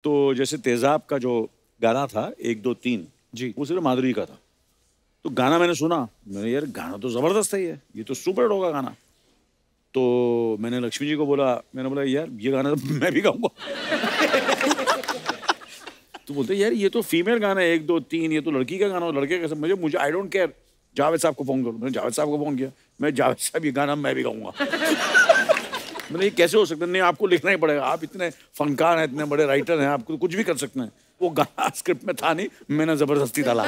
तो जैसे तेजाब का जो गाना था 1 2 3 जी, वो सिर्फ माधुरी का था। तो गाना मैंने सुना, मैंने यार गाना तो जबरदस्त है, ये तो सुपर हिट होगा गाना। तो मैंने लक्ष्मी जी को बोला, मैंने बोला यार ये गाना तो मैं भी गाऊंगा। तो बोलते यार ये तो फीमेल गाना है 1 2 3, ये तो लड़की का गाना हो, लड़के का। मुझे मुझे आई डोंट केयर, जावेद साहब को फोन करो। मैंने जावेद साहब को फोन किया, मैं जावेद साहब ये गाना मैं भी गाऊंगा। मैंने ये कैसे हो सकता है? नहीं आपको लिखना ही पड़ेगा, आप इतने फनकार हैं, इतने बड़े राइटर हैं, आपको कुछ भी कर सकते हैं। वो गाना स्क्रिप्ट में था नहीं, मैंने जबरदस्ती डाला।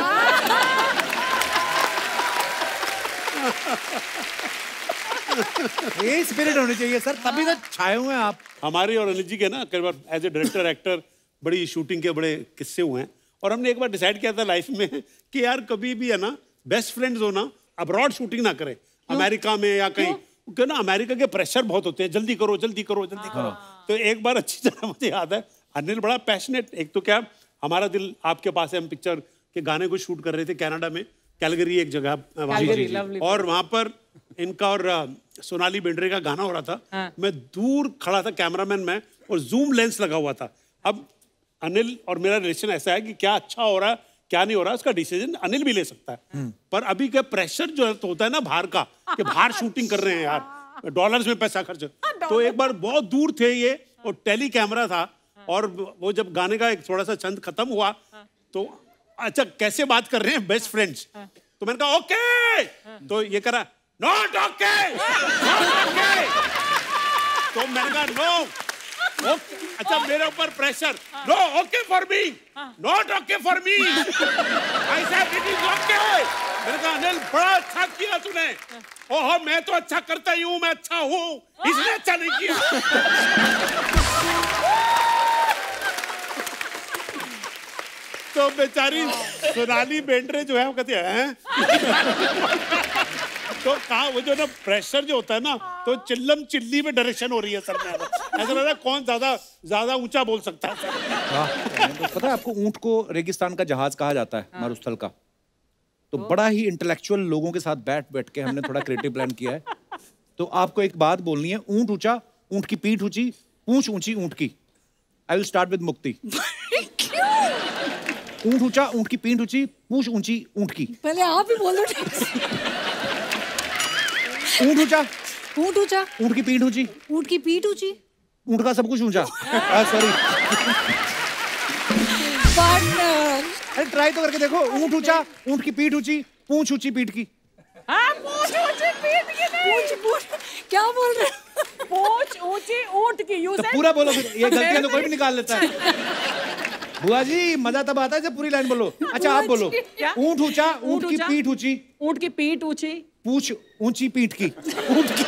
ये स्पिरिट होनी चाहिए सर, तभी तो छाए हुए हैं आप। हमारे और अनिल जी के ना कई बार एज ए डायरेक्टर एक्टर बड़ी शूटिंग के बड़े किस्से हुए हैं। और हमने एक बार डिसाइड किया था लाइफ में कि यार कभी भी है ना बेस्ट फ्रेंड्स हो ना, अब्रॉड शूटिंग ना करें, अमेरिका में या कहीं, क्यों ना अमेरिका के प्रेशर बहुत होते हैं, जल्दी करो जल्दी करो जल्दी करो। तो एक बार अच्छी तरह मुझे याद है, अनिल बड़ा पैशनेट, एक तो क्या हमारा दिल आपके पास है, हम पिक्चर के गाने को शूट कर रहे थे कनाडा में, कैलगरी एक जगह वहाँ पर, और वहाँ पर इनका और सोनाली बेंद्रे का गाना हो रहा था। मैं दूर खड़ा था कैमरामैन में, और जूम लेंस लगा हुआ था। अब अनिल और मेरा रिलेशन ऐसा है कि क्या अच्छा हो रहा है क्या नहीं हो रहा है उसका डिसीजन अनिल भी ले सकता है, पर अभी का प्रेशर जो तो होता है ना बाहर का, कि बाहर शूटिंग कर रहे हैं यार, डॉलर्स में पैसा खर्च। तो एक बार बहुत दूर थे ये, और टेली कैमरा था, और वो जब गाने का एक थोड़ा सा छंद खत्म हुआ तो अच्छा कैसे बात कर रहे हैं बेस्ट फ्रेंड्स, तो मैंने कहा ओके, तो ये करा नॉट ओके, तो मैंने कहा नो ओके, अच्छा मेरे ऊपर pressure, no okay for me, not okay for me, I said it is okay. मैंने कहा अनिल बड़ा अच्छा किया तूने, ओहो मैं तो अच्छा करता ही हूँ, मैं अच्छा हूँ, इसने अच्छा नहीं किया। तो बेचारी सोनाली बेंद्रे जो है वो कहती है तो कहा वो जो ना प्रेशर जो होता है ना, तो चिल्लम चिल्ली में डायरेक्शन हो रही है सर में, ऐसा लग रहा है कौन ज्यादा ऊंचा बोल सकता है सर। तो पता है आपको ऊंट को रेगिस्तान का जहाज कहा जाता है, मरुस्थल का। तो बड़ा ही इंटेलेक्चुअल लोगों के साथ बैठ के हमने थोड़ा क्रिएटिव प्लान किया है। तो आपको एक बात बोलनी है, ऊंट ऊंचा, ऊंट की पीठ ऊंची, पूंछ ऊंची ऊंट की। आई विल स्टार्ट विद मुक्ति। ऊंट ऊंचा, ऊंट की पीठ ऊंची, पूंछ ऊंची ऊंट की। पहले आप ही बोलो। ऊंट ऊंचा, ऊंट ऊंचा, ऊंट की पीठ ऊंची, ऊंट की पीठ ऊंची, ऊंट का सब कुछ ऊंचा। सॉरी, अरे ट्राई तो करके देखो। ऊंट ऊंचा, ऊंट की पीठ ऊंची, पूंछ ऊंची पीठ की। पूंछ ऊंची पीठ की नहीं। पूंछ क्या बोल रहे हो? पूंछ ऊंची ऊंट की। तो पूरा बोलो फिर, ये गलतियां तो कोई भी निकाल लेता है। बुआ जी मजा तब आता है जब पूरी लाइन बोलो। अच्छा आप बोलो। ऊंट ऊंचा, ऊंट की पीठ ऊंची, ऊंट की पीठ ऊंची, पूंछ ऊंची पीठ की। ऊंट की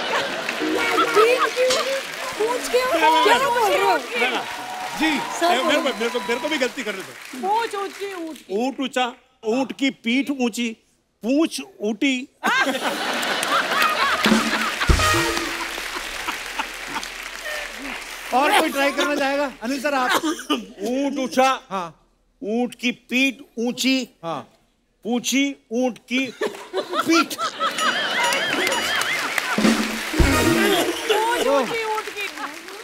पूंछ क्या बोल रहे हो? जी मेरे को भी गलती करने दो। पूंछ ऊंची ऊंट की। ऊंट ऊंचा, ऊंट की पीठ ऊंची, पूंछ ऊंटी। और कोई ट्राई करना चाहेगा? अनिल सर आप। ऊंट ऊंचा, हाँ, ऊंट की पीठ ऊंची, हाँ, पूछी ऊंट की पीठ।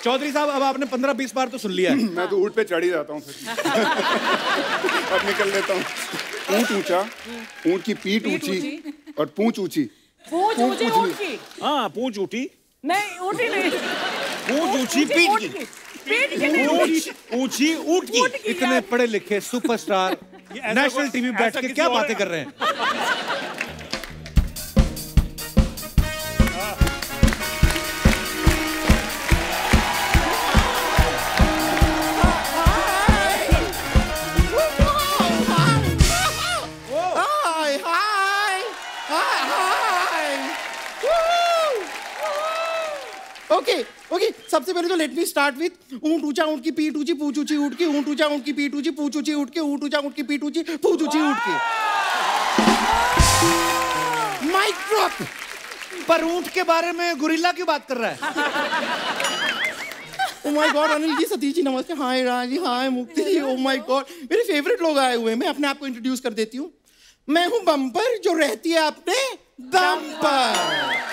चौधरी साहब अब आपने 15-20 बार तो सुन लिया है। मैं तो ऊंट पे चढ़ ही जाता हूँ अब निकल लेता हूँ। ऊंट ऊंचा, ऊंट की पीठ ऊंची और पूंछ ऊंची। पूंछ ऊंची ऊंट की। हाँ पूंछ ऊंटी नहीं, ऊंटी नहीं, पूंछ ऊंची पीठ की। पीठ की नहीं, ऊंची ऊंट की। इतने पढ़े लिखे सुपरस्टार नेशनल टीवी बैठ के क्या बातें कर रहे हैं। ओके सबसे पहले तो लेट मी स्टार्ट विथ ऊंट ऊंचा, ऊंट की पीठ ऊंची, पूंछ ऊंची ऊंट की। ऊंट ऊंचा, ऊंट की पीठ ऊंची, पूंछ ऊंची ऊंट की। ऊंट ऊंचा, ऊंट की पीठ ऊंची, पूंछ ऊंची ऊंट की। Mic drop. पर ऊंट के बारे में गुरिल्ला क्यों बात कर रहा है? Oh my God, Anil ji, Satish ji नमस्ते। हाय राजी, हाय मुक्ति जी। ओ माय गॉड, मेरे फेवरेट लोग आए हुए हैं। मैं अपने आप को इंट्रोड्यूस कर देती हूँ। मैं हूँ बम्पर, जो रहती है अपने दम पर।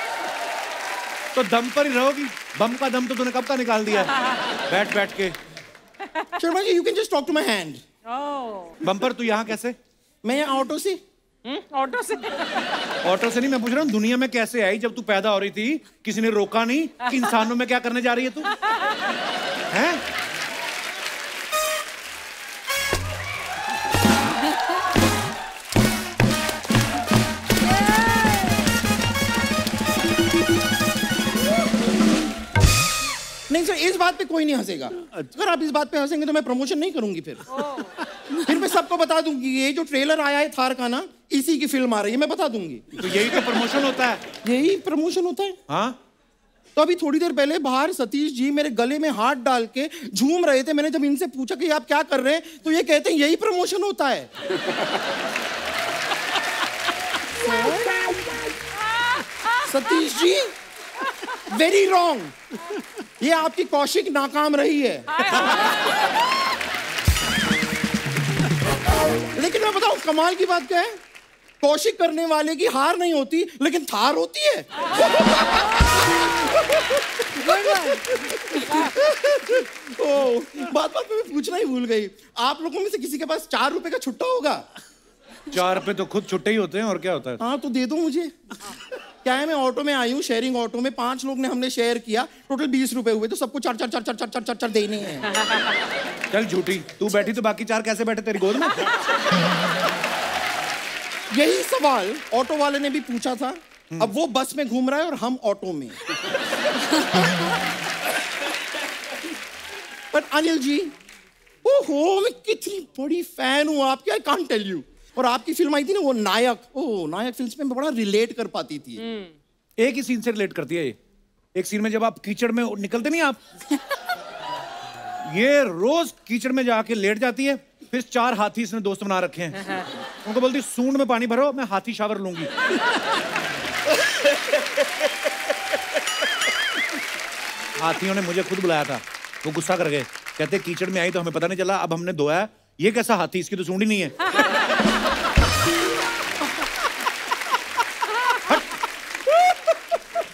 तो दम पर ही रहोगी। बम का दम तो तूने कब का निकाल दिया बैठ के। Sharma ji, you can just talk to my hand. Bumper तू यहाँ कैसे? मैं यहाँ ऑटो से। ऑटो से? ऑटो से नहीं, मैं पूछ रहा हूँ दुनिया में कैसे आई? जब तू पैदा हो रही थी किसी ने रोका नहीं कि इंसानों में क्या करने जा रही है तू? हैं? नहीं सर, इस बात पे कोई नहीं हंसेगा। अगर आप इस बात पे हंसेंगे तो मैं प्रमोशन नहीं करूंगी फिर मैं सबको बता दूंगी ये जो ट्रेलर आया है थार का ना, इसी की फिल्म आ रही है, मैं बता दूंगी। तो यही तो प्रमोशन होता है। यही प्रमोशन होता है। हाँ, तो अभी थोड़ी देर पहले बाहर सतीश जी मेरे गले में हाथ डाल के झूम रहे थे। मैंने जब इनसे पूछा कि आप क्या कर रहे हैं, तो ये कहते हैं यही प्रमोशन होता है। Satish ji, very wrong. ये आपकी कौशिक नाकाम रही है। लेकिन मैं बताऊं कमाल की बात क्या है, कौशिक करने वाले की हार नहीं होती, लेकिन थार होती है। ओ, बात में मैं पूछना ही भूल गई, आप लोगों में से किसी के पास 4 रुपए का छुट्टा होगा? 4 रुपए तो खुद छुट्टे ही होते हैं, और क्या होता है? हाँ तो दे दो मुझे। क्या है, मैं ऑटो में आई हूँ, शेयरिंग ऑटो में 5 लोग ने हमने शेयर किया, टोटल 20 रुपए हुए, तो सबको 4 देने हैं। चल झूठी, तू बैठी तो बाकी 4 कैसे बैठे तेरी गोद में? यही सवाल ऑटो वाले ने भी पूछा था। अब वो बस में घूम रहा है और हम ऑटो में। पर अनिल जी, ओहो, मैं कितनी बड़ी फैन हूं आपकी, आई कांट टेल यू। और आपकी फिल्म आई थी ना वो नायक, नायक फिल्म में मैं बड़ा रिलेट कर पाती थी। एक ही सीन से रिलेट करती है ये। एक सीन में जब आप कीचड़ में निकलते नहीं आप, ये रोज कीचड़ में जाके लेट जाती है, फिर 4 हाथी इसने दोस्त बना रखे हैं। उनको बोलती सूंड में पानी भरो, मैं हाथी शावर लूंगी। हाथियों ने मुझे खुद बुलाया था, वो गुस्सा कर गए, कहते कीचड़ में आई तो हमें पता नहीं चला, अब हमने धोया, ये कैसा हाथी, इसकी तो सूंड ही नहीं है।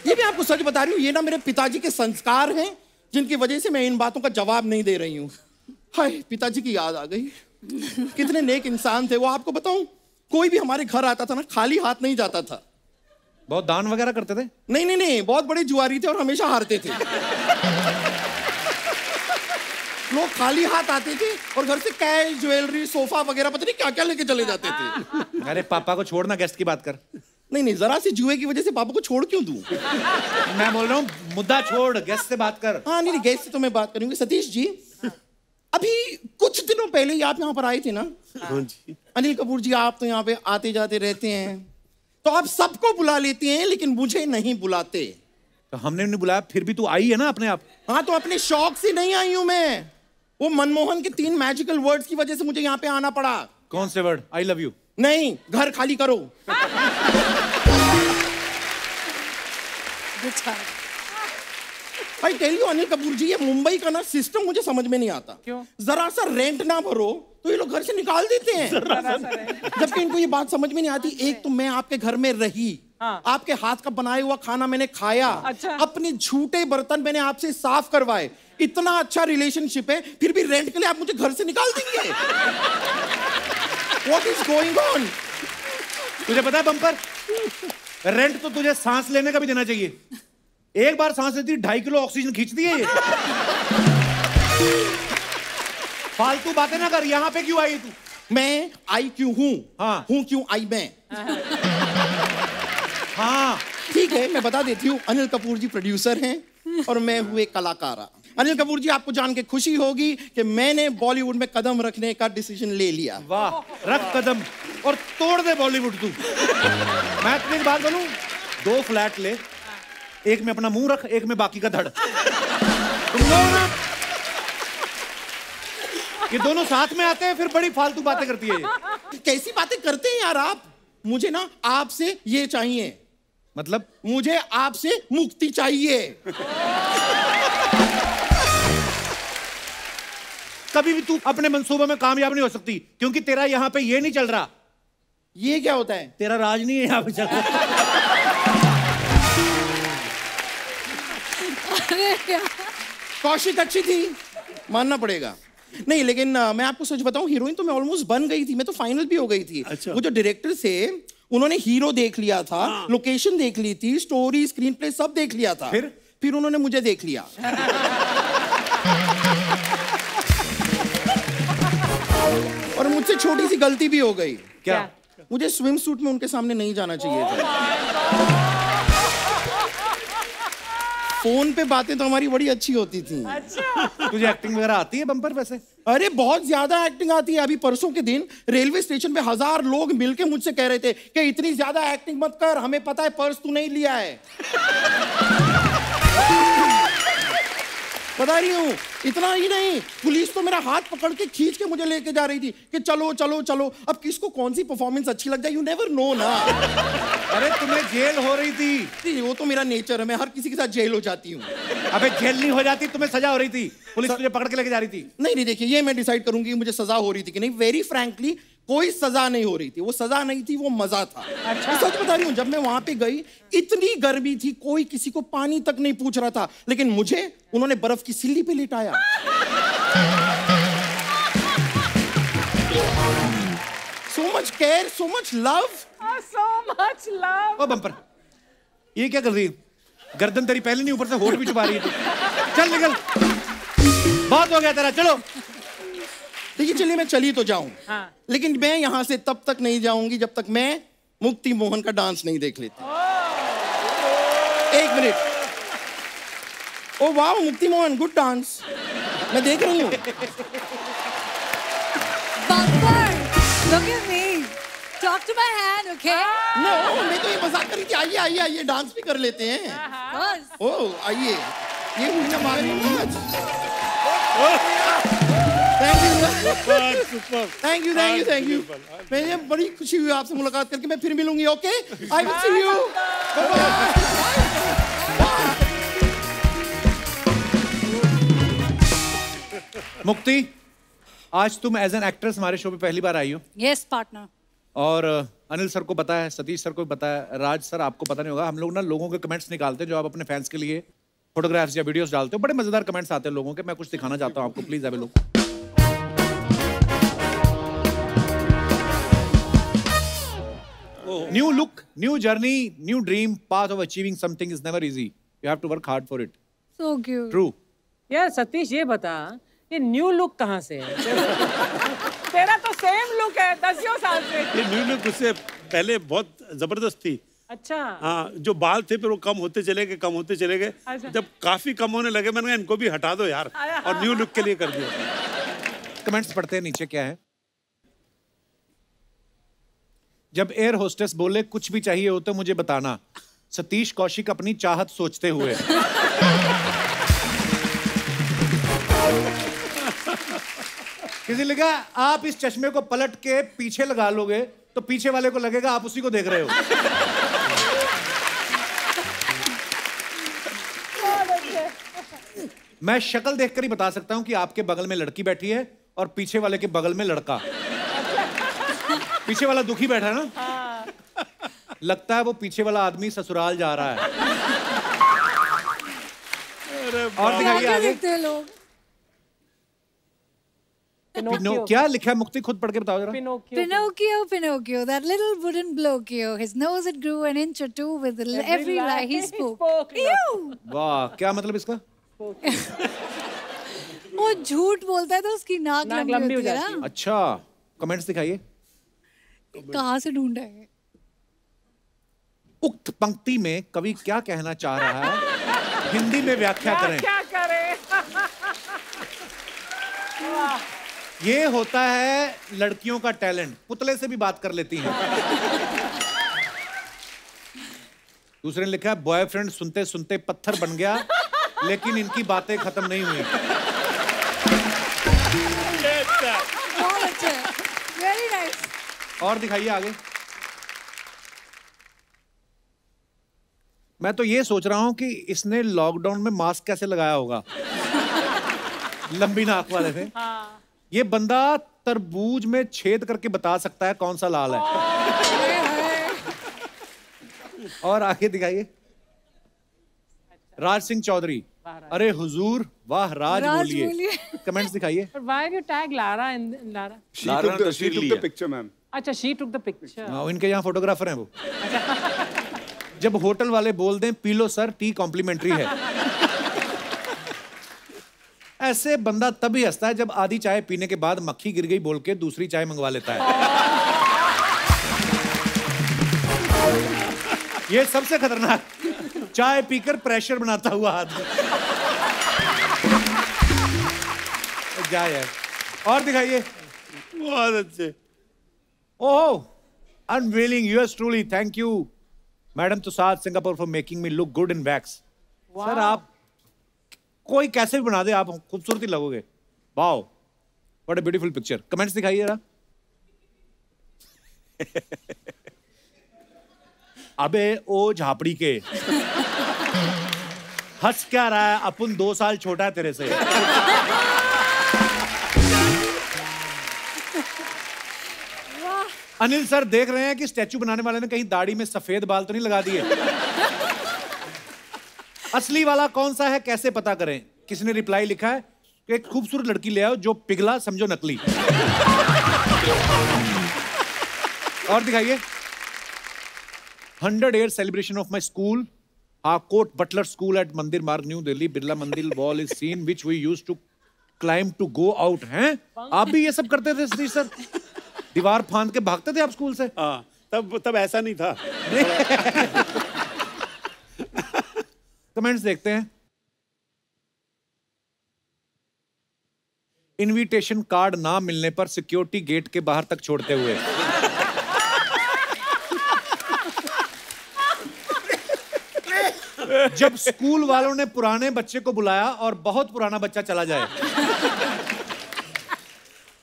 ये मैं आपको सच बता रही हूँ, ये ना मेरे पिताजी के संस्कार हैं, जिनकी वजह से मैं इन बातों का जवाब नहीं दे रही हूँ। हाय, पिताजी की याद आ गई। कितने नेक इंसान थे वो, आपको बताऊं, कोई भी हमारे घर आता था ना, खाली हाथ नहीं जाता था। बहुत दान वगैरह करते थे? नहीं, बहुत बड़े जुआरी थे और हमेशा हारते थे। लोग खाली हाथ आते थे और घर से कैश, ज्वेलरी, सोफा वगैरह पता नहीं क्या क्या लेके चले जाते थे। अरे पापा को छोड़ना, गेस्ट की बात कर। नहीं, जरा सी जुए की वजह से पापा को छोड़ क्यों दूं? मैं बोल रहा हूँ मुद्दा छोड़, गेस्ट से बात कर। हाँ नहीं, गेस्ट से तो मैं बात करूंगी। सतीश जी, अभी कुछ दिनों पहले ही आप यहाँ पर आए थे ना? हाँ जी। अनिल कपूर जी, आप तो यहाँ पे आते जाते रहते हैं, तो आप सबको बुला लेते हैं, लेकिन मुझे नहीं बुलाते। तो हमने नहीं बुलाया, फिर भी तू आई है ना अपने आप। हाँ तो अपने शौक से नहीं आई हूं मैं, वो मनमोहन के 3 मैजिकल वर्ड्स की वजह से मुझे यहाँ पे आना पड़ा। कौन से वर्ड? I love you? नहीं, घर खाली करो। भाई टेल यू अनिल कपूर जी, ये मुंबई का ना सिस्टम मुझे समझ में नहीं आता। क्यों? जरा सा रेंट ना भरो तो ये लोग घर से निकाल देते हैं, जबकि इनको ये बात समझ में नहीं आती। एक तो मैं आपके घर में रही, हाँ। आपके हाथ का बनाया हुआ खाना मैंने खाया, अच्छा। अपने झूठे बर्तन मैंने आपसे साफ करवाए, इतना अच्छा रिलेशनशिप है, फिर भी रेंट के लिए आप मुझे घर से निकाल देंगे। What is going on? तुझे पता है बम्पर, रेंट तो तुझे सांस लेने का भी देना चाहिए। एक बार सांस लेती 2.5 किलो ऑक्सीजन खींचती है ये। फालतू बातें ना कर, यहाँ पे क्यों आई तू? मैं आई क्यों हूं? हाँ। हूं क्यों आई मैं? हाँ ठीक है, मैं बता देती हूँ। अनिल कपूर जी प्रोड्यूसर हैं और मैं हूँ एक कलाकार। अनिल कपूर जी, आपको जान के खुशी होगी कि मैंने बॉलीवुड में कदम रखने का डिसीजन ले लिया। वाह, रख कदम और तोड़ दे बॉलीवुड तू। मैं तुम्हें एक बात बोलूं, 2 फ्लैट ले, एक में अपना मुंह रख, एक में बाकी का धड़। तुम लोग ना ये दोनों साथ में आते हैं, फिर बड़ी फालतू बातें करती है ये। कैसी बातें करते हैं यार आप? मुझे ना आपसे ये चाहिए, मतलब मुझे आपसे मुक्ति चाहिए। कभी भी तू अपने मंसूबों में कामयाब नहीं हो सकती, क्योंकि तेरा यहाँ पे ये नहीं चल रहा। ये क्या होता है? तेरा राज नहीं है यहाँ पे चल रहा। अरे यार, कौशिक अच्छी थी, मानना पड़ेगा, नहीं लेकिन मैं आपको सच बताऊं, हीरोइन तो मैं ऑलमोस्ट बन गई थी, मैं तो फाइनल भी हो गई थी। अच्छा। वो जो डायरेक्टर थे उन्होंने हीरो देख लिया था, लोकेशन देख ली थी, स्टोरी स्क्रीन प्ले सब देख लिया था। फिर उन्होंने मुझे देख लिया। और मुझसे छोटी सी गलती भी हो गई। क्या? मुझे स्विम सूट में उनके सामने नहीं जाना चाहिए था। फोन पे बातें तो हमारी बड़ी अच्छी होती थी। तुझे एक्टिंग वगैरह आती है बम्पर वैसे? अरे बहुत ज्यादा एक्टिंग आती है। अभी परसों के दिन रेलवे स्टेशन पे 1000 लोग मिलके मुझसे कह रहे थे कि इतनी ज्यादा एक्टिंग मत कर, हमें पता है पर्स तू नहीं लिया है। बता रही हूँ, इतना ही नहीं, पुलिस तो मेरा हाथ पकड़ के खींच के मुझे लेके जा रही थी कि चलो चलो चलो। अब किसको कौन सी परफॉर्मेंस अच्छी लग जाए, यू नेवर नो ना। अरे तुम्हें जेल हो रही थी। वो तो मेरा नेचर है, मैं हर किसी के साथ जेल हो जाती हूँ। अबे जेल नहीं हो जाती, तुम्हें सजा हो रही थी, पुलिस तुझे पकड़ के लेके जा रही थी। नहीं देखिए, ये मैं डिसाइड करूंगी मुझे सजा हो रही थी कि नहीं। वेरी फ्रैंकली कोई सजा नहीं हो रही थी, वो सजा नहीं थी, वो मजा था। अच्छा। सच बता रही हूँ, जब मैं वहां पे गई इतनी गर्मी थी, कोई किसी को पानी तक नहीं पूछ रहा था, लेकिन मुझे उन्होंने बर्फ की सिल्ली पे लिटाया। So much care, so much love. So much love. ओ बम्पर, ये क्या कर रही है? गर्दन तेरी पहले नहीं, ऊपर से होठ भी छुपा रही है तू। चल निकल, बहुत हो गया तेरा, चलो। देखिए चलिए मैं चली तो जाऊं, हाँ। लेकिन मैं यहां से तब तक नहीं जाऊंगी जब तक मैं मुक्ति मोहन का डांस नहीं देख लेती। एक मिनट। ओ वाह, मुक्ति मोहन, गुड डांस। मैं देख रही हूँ। Bumper, look at me. Talk to my hand, okay? No, मैं तो ये मजाक कर रही थी। आइए आइए आइए, डांस भी कर लेते हैं। Bus. ओ आइए, ये हुई ना मांगनी नाच। Thank you thank you thank you. मुझे बड़ी खुशी हुई आपसे मुलाकात करके। मैं फिर मिलूंगी, okay? I will see you. मुक्ति, आज तुम एज एन एक्ट्रेस हमारे शो पे पहली बार आई हो। Yes, partner. और अनिल सर को पता है, सतीश सर को भी पता है, राज सर आपको पता नहीं होगा, हम लोग ना लोगों के कमेंट्स निकालते हैं जो आप अपने फैंस के लिए फोटोग्राफ्स या वीडियोस डालते हो। बड़े मजेदार कमेंट्स आते हैं लोगों के, मैं कुछ दिखाना चाहता हूँ आपको, please have a look. New look, new journey, new dream, path of achieving something is never easy. You have to work hard for it. So cute. True. यार सतीश ये बता, ये न्यू लुक कहाँ से है? तेरा तो सेम लुक है 10 साल से। ये न्यू लुक उससे पहले बहुत जबरदस्त थी। अच्छा। हाँ, जो बाल थे फिर वो कम होते चले गए, कम होते चले गए। अच्छा। जब काफी कम होने लगे मैंने कहा इनको भी हटा दो यार, और न्यू लुक के लिए कर दिया। कमेंट्स पढ़ते हैं नीचे, क्या है? जब एयर होस्टेस बोले कुछ भी चाहिए हो तो मुझे बताना, सतीश कौशिक अपनी चाहत सोचते हुए। किसी लिखा आप इस चश्मे को पलट के पीछे लगा लोगे तो पीछे वाले को लगेगा आप उसी को देख रहे हो। मैं शक्ल देखकर ही बता सकता हूं कि आपके बगल में लड़की बैठी है और पीछे वाले के बगल में लड़का। पीछे वाला दुखी बैठा है ना, लगता है वो पीछे वाला आदमी ससुराल जा रहा है। और दिखाइए क्या आगे। देखते हैं लोग? क्या लिखा है मुक्ति, खुद पढ़ के बताओ जरा। Pinocchio, Pinocchio, that little wooden blocchio. His nose it grew an inch or two with every lie he spoke. Ew! वाह, क्या मतलब इसका? वो झूठ बोलता है तो उसकी नाक लंबी होती है ना। अच्छा, कमेंट्स दिखाइए। कहाँ से ढूंढा है? उक्त पंक्ति में कवि क्या कहना चाह रहा है, हिंदी में व्याख्या करें। क्या करें? ये होता है लड़कियों का टैलेंट, पुतले से भी बात कर लेती हैं। दूसरे ने लिखा है बॉयफ्रेंड सुनते सुनते पत्थर बन गया, लेकिन इनकी बातें खत्म नहीं हुई। बहुत अच्छा, वेरी नाइस। और दिखाइए आगे। मैं तो ये सोच रहा हूं कि इसने लॉकडाउन में मास्क कैसे लगाया होगा, लंबी नाक वाले थे। ये बंदा तरबूज में छेद करके बता सकता है कौन सा लाल है। और आगे दिखाइए। राज सिंह चौधरी, अरे हुजूर वाह राज बोलिए। कमेंट्स दिखाइए। But why have you tagged Lara and Lara? She Lara took ने the तस्वीर ली है। picture, ma'am. अच्छा, she took the picture. हाँ, इनके यहाँ फोटोग्राफर हैं वो। जब होटल वाले बोल दें P low sir, T complementary है। ऐसे बंदा तभी हंसता है जब आधी चाय पीने के बाद मक्खी गिर गई बोल के दूसरी चाय मंगवा लेता है। ये सबसे खतरनाक, चाय पीकर प्रेशर बनाता हुआ आदमी। जा यार, और दिखाइए। बहुत अच्छे। ओह, unveiling yours truly, thank you, madam Tushar Singapore for making me look good in wax. Sir आप कोई कैसे भी बना दे, आप खूबसूरती लगोगे। Wow, what a beautiful picture. Comments दिखाइए जरा। अबे ओ झापड़ी के, हंस क्या रहा है, अपन 2 साल छोटा है तेरे से। अनिल सर देख रहे हैं कि स्टैचू बनाने वाले ने कहीं दाढ़ी में सफेद बाल तो नहीं लगा दिए। असली वाला कौन सा है कैसे पता करें? किसी ने रिप्लाई लिखा है कि एक खूबसूरत लड़की ले आओ, जो पिघला समझो नकली। और दिखाइए। 100 year celebration of my school, Harcourt Butler School at Mandir Marg, New Delhi. Birla Mandir wall is seen which we used to climb to go out. हैं? आप भी ये सब करते थे सतीश सर? दीवार फांद के भागते थे आप स्कूल से? हाँ, तब ऐसा नहीं था। कमेंट्स देखते हैं। इनविटेशन कार्ड ना मिलने पर सिक्योरिटी गेट के बाहर तक छोड़ते हुए। जब स्कूल वालों ने पुराने बच्चे को बुलाया और बहुत पुराना बच्चा चला जाए।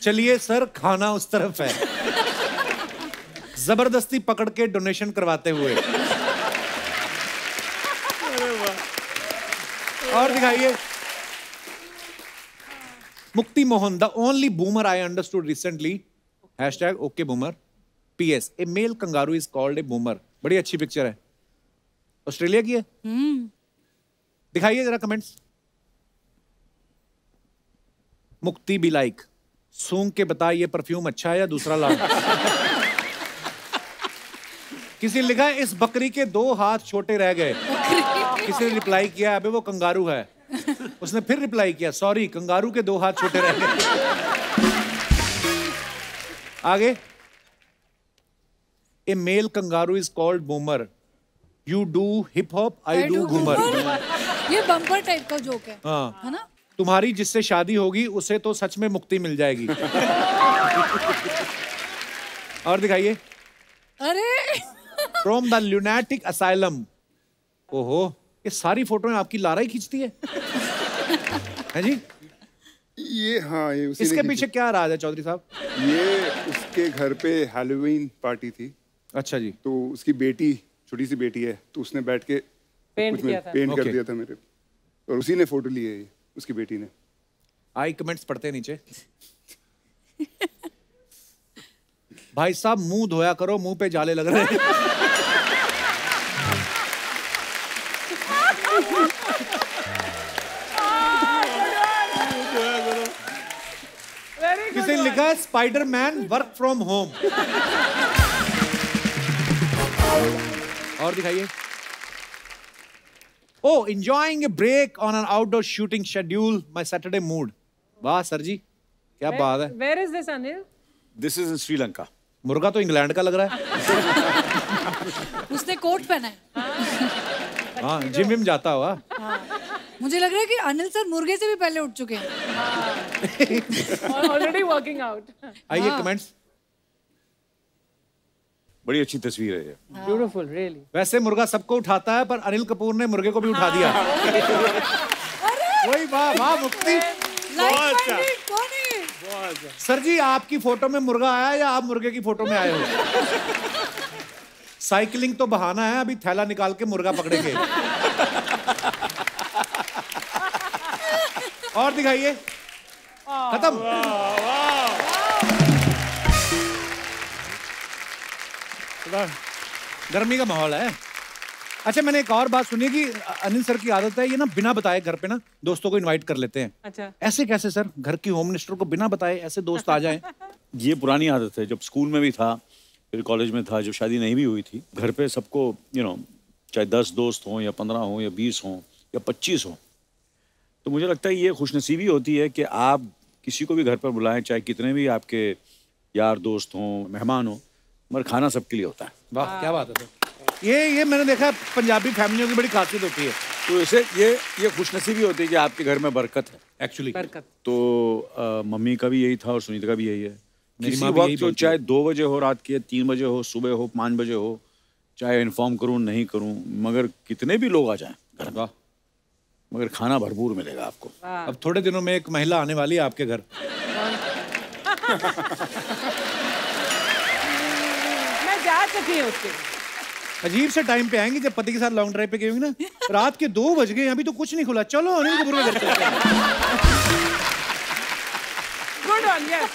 चलिए सर, खाना उस तरफ है। जबरदस्ती पकड़ के डोनेशन करवाते हुए। और दिखाइए। Mukti Mohan, the only boomer I understood recently, hashtag okay boomer, PS, a male kangaroo is called a boomer. बड़ी अच्छी पिक्चर है, ऑस्ट्रेलिया की है। दिखाइए जरा कमेंट्स। मुक्ति भी लाइक, सूंघ के बता ये परफ्यूम अच्छा है या दूसरा लाओ। किसी ने लिखा है इस बकरी के 2 हाथ छोटे रह गए। किसी ने रिप्लाई किया अबे वो कंगारू है। उसने फिर रिप्लाई किया सॉरी कंगारू के 2 हाथ छोटे रह गए। आगे। A male kangaroo is called boomer, you do hip hop, I do ghoomar. ये बम्पर टाइप का जोक है। हाँ, है ना? तुम्हारी जिससे शादी होगी उसे तो सच में मुक्ति मिल जाएगी। और दिखाइए। अरे फ्रॉम द ल्यूनेटिक असाइलम। ओहो, ये सारी फोटोएं आपकी लारा ही खींचती है। हैं जी? ये हाँ, ये उसी इसके ने पीछे क्या राज है चौधरी साहब? ये उसके घर पे हैलोवीन पार्टी थी, अच्छा जी। तो उसकी बेटी, छोटी सी बेटी है, तो उसने बैठ के पेंट किया था। Paint Okay. कर दिया था मेरे, और उसी ने फोटो ली है ये, उसकी बेटी ने। आई कमेंट्स पढ़ते हैं नीचे। भाई साहब मुंह धोया करो, मुंह पे जाले लग रहे हैं। किसी ने लिखा है स्पाइडरमैन वर्क फ्रॉम होम। और दिखाइए। Oh, enjoying a break on an outdoor shooting schedule, my Saturday mood. वाह सर जी, क्या बात है। Where is this, Anil? This is in Sri Lanka. मुर्गा तो इंग्लैंड का लग रहा है। उसने कोट पहना है। हाँ, जिम विम जाता हुआ। मुझे लग रहा है कि अनिल सर मुर्गे से भी पहले उठ चुके हैं। Already working out. आइए कमेंट्स। बड़ी अच्छी तस्वीर है ये। Beautiful, really. वैसे मुर्गा सबको उठाता है, पर अनिल कपूर ने मुर्गे को भी उठा दिया। वही वाह वाह मुक्ति। Like-minded, कौन है? सर जी आपकी फोटो में मुर्गा आया या आप मुर्गे की फोटो में आए हो? साइकिलिंग तो बहाना है, अभी थैला निकाल के मुर्गा पकड़ेंगे। और दिखाइए। खत्म। गर्मी का माहौल है। अच्छा मैंने एक और बात सुनी कि अनिल सर की आदत है ये ना बिना बताए घर पे ना दोस्तों को इनवाइट कर लेते हैं। अच्छा ऐसे कैसे सर, घर की होम मिनिस्टर को बिना बताए ऐसे दोस्त आ जाएं? ये पुरानी आदत है, जब स्कूल में भी था, फिर कॉलेज में था, जब शादी नहीं भी हुई थी, घर पे सबको चाहे 10 दोस्त हों या 15 हों या 20 हों या 25 हों, तो मुझे लगता है ये खुशनसीबी होती है कि आप किसी को भी घर पर बुलाएं, चाहे कितने भी आपके यार दोस्त हों, मेहमान हों, मगर खाना सबके लिए होता है। वाह क्या बात है सर। ये मैंने देखा पंजाबी फैमिलियों की बड़ी खासियत होती है। तो इसे ये खुशनसीबी होती है कि आपके घर में बरकत है एक्चुअली। बरकत। तो मम्मी का भी यही था और सुनीता का भी यही है। मेरी किसी माँ भी यही वक्त जो बोलती चाहे 2 बजे हो रात के, 3 बजे हो, सुबह हो, 5 बजे हो, चाहे इन्फॉर्म करूं नहीं करूं, मगर कितने भी लोग आ जाएं घर में, मगर खाना भरपूर मिलेगा आपको। अब थोड़े दिनों में एक महिला आने वाली है आपके घर। मैं जा चुकी हूँ उसके। अजीब से टाइम पे आएंगी जब पति के साथ लॉन्ग ड्राइव पे गई होंगी ना, रात के 2 बज गए, अभी तो कुछ नहीं खुला, चलो अनिल कपूर के घर चलते हैं। Good one, yes.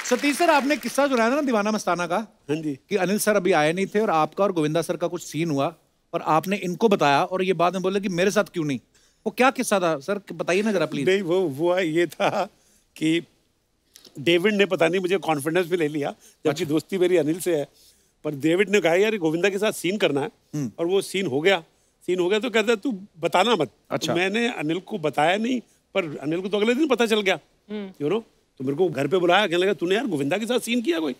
Satish sir आपने किस्सा सुनाया था ना दीवाना मस्ताना का, हाँ जी, कि अनिल सर अभी आए नहीं थे और आपका और गोविंदा सर का कुछ सीन हुआ और आपने इनको बताया और ये बाद में बोले कि मेरे साथ क्यों नहीं। वो क्या किस्सा था सर, बताइए ना जरा प्लीज। नहीं वो ये था कि डेविड ने पता नहीं मुझे कॉन्फिडेंस भी ले लिया, जबकि दोस्ती मेरी अनिल से है, पर डेविड ने कहा यार गोविंदा के साथ सीन करना है, और वो सीन हो गया तो कहता तू बताना मत। अच्छा। तो मैंने अनिल को बताया नहीं, पर अनिल को तो अगले दिन पता चल गया, तो मेरे को घर पे बुलाया, कहने लगा तूने यार गोविंदा के साथ सीन किया कोई,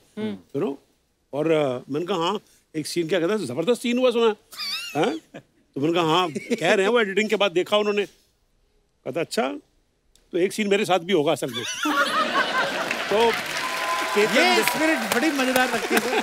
और मैंने कहा हाँ एक सीन, क्या कहता है जबरदस्त सीन हुआ सुना है, तो मैंने कहा हाँ कह रहे हैं वो एडिटिंग के बाद देखा उन्होंने। कहता अच्छा, तो एक सीन मेरे साथ भी होगा असल में। तो ये स्पिरिट बड़ी मजेदार लगती है।